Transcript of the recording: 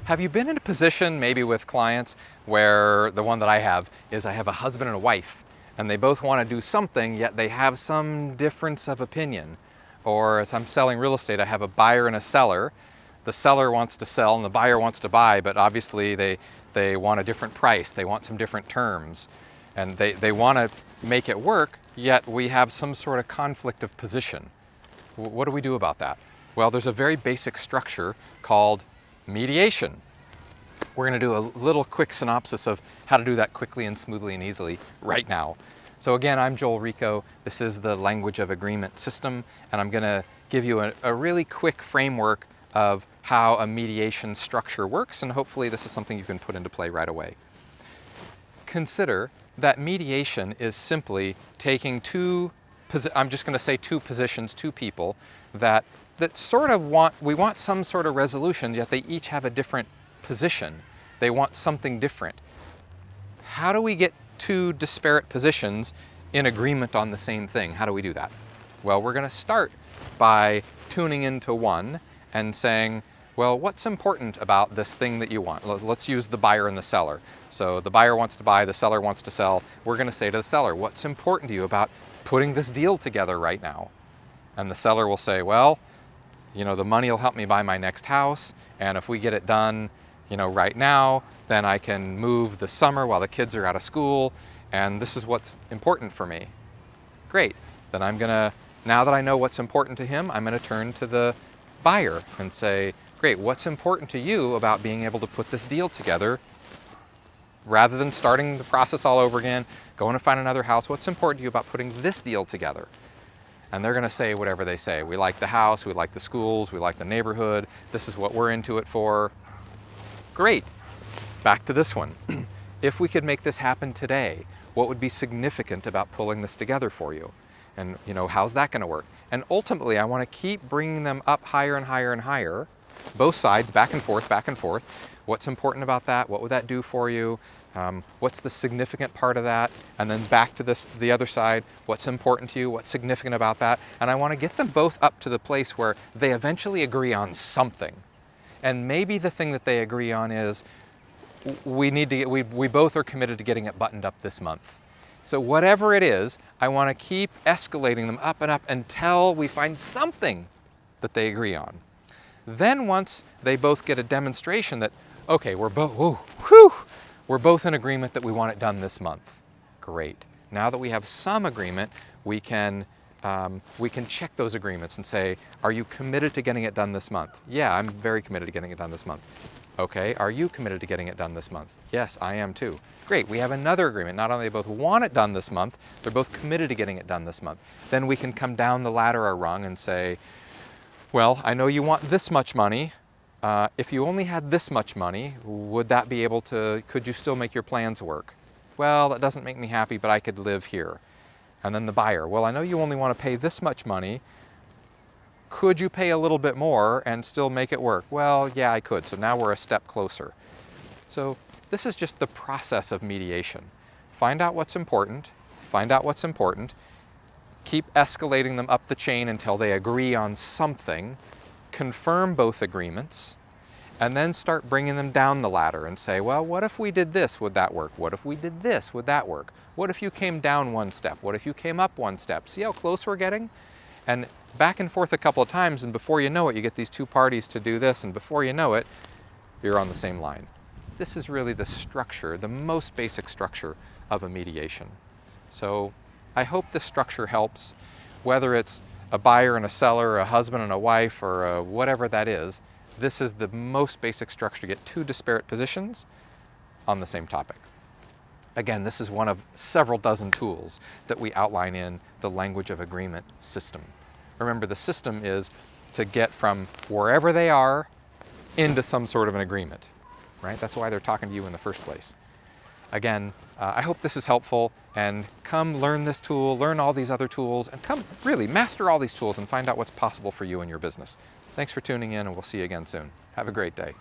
Have you been in a position, maybe with clients, where the one that I have is I have a husband and a wife, and they both want to do something, yet they have some difference of opinion? Or as I'm selling real estate, I have a buyer and a seller. The seller wants to sell and the buyer wants to buy, but obviously they want a different price, they want some different terms, and they want to make it work, yet we have some sort of conflict of position. What do we do about that? Well, there's a very basic structure called mediation. We're going to do a little quick synopsis of how to do that quickly and smoothly and easily right now. So again, I'm Joel Rico. This is the language of agreement system, and I'm going to give you a really quick framework of how a mediation structure works, and hopefully this is something you can put into play right away. Consider that mediation is simply taking I'm just going to say two positions, two people that sort of we want some sort of resolution, yet they each have a different position. They want something different. How do we get two disparate positions in agreement on the same thing? How do we do that? Well, we're going to start by tuning into one and saying, well, what's important about this thing that you want? Let's use the buyer and the seller. So the buyer wants to buy, the seller wants to sell. We're going to say to the seller, what's important to you about putting this deal together right now? And the seller will say, well, the money will help me buy my next house, and if we get it done, right now, then I can move this summer while the kids are out of school, and this is what's important for me. Great. Then now that I know what's important to him, I'm going to turn to the buyer and say, great, what's important to you about being able to put this deal together? Rather than starting the process all over again, going to find another house, what's important to you about putting this deal together? And they're going to say whatever they say. We like the house, we like the schools, we like the neighborhood, this is what we're into it for. Great. Back to this one. If we could make this happen today, what would be significant about pulling this together for you? And how's that going to work? And ultimately, I want to keep bringing them up higher and higher and higher, both sides, back and forth, back and forth. What's important about that? What would that do for you? What's the significant part of that? And then back to the other side, what's important to you? What's significant about that? And I want to get them both up to the place where they eventually agree on something. And maybe the thing that they agree on is we both are committed to getting it buttoned up this month. So whatever it is, I want to keep escalating them up and up until we find something that they agree on. Then once they both get a demonstration that, okay, we're both in agreement that we want it done this month. Great. Now that we have some agreement, we can check those agreements and say, are you committed to getting it done this month? Yeah, I'm very committed to getting it done this month. Okay, are you committed to getting it done this month? Yes, I am too. Great, we have another agreement. Not only they both want it done this month, they're both committed to getting it done this month. Then we can come down the ladder or rung and say, well, I know you want this much money. If you only had this much money, could you still make your plans work? Well, that doesn't make me happy, but I could live here. And then the buyer, well, I know you only want to pay this much money. Could you pay a little bit more and still make it work? Well, yeah, I could. So now we're a step closer. So this is just the process of mediation. Find out what's important, keep escalating them up the chain until they agree on something, confirm both agreements, and then start bringing them down the ladder and say, well, what if we did this? Would that work? What if we did this? Would that work? What if you came down one step? What if you came up one step? See how close we're getting? And back and forth a couple of times, and before you know it, you get these two parties to do this, and before you know it, you're on the same line. This is really the structure, the most basic structure of a mediation. So I hope this structure helps, whether it's a buyer and a seller, a husband and a wife, or whatever that is. This is the most basic structure to get two disparate positions on the same topic. Again, this is one of several dozen tools that we outline in the language of agreement system. Remember, the system is to get from wherever they are into some sort of an agreement, right? That's why they're talking to you in the first place. Again, I hope this is helpful, and come learn this tool, learn all these other tools, and come really master all these tools and find out what's possible for you in your business. Thanks for tuning in, and we'll see you again soon. Have a great day.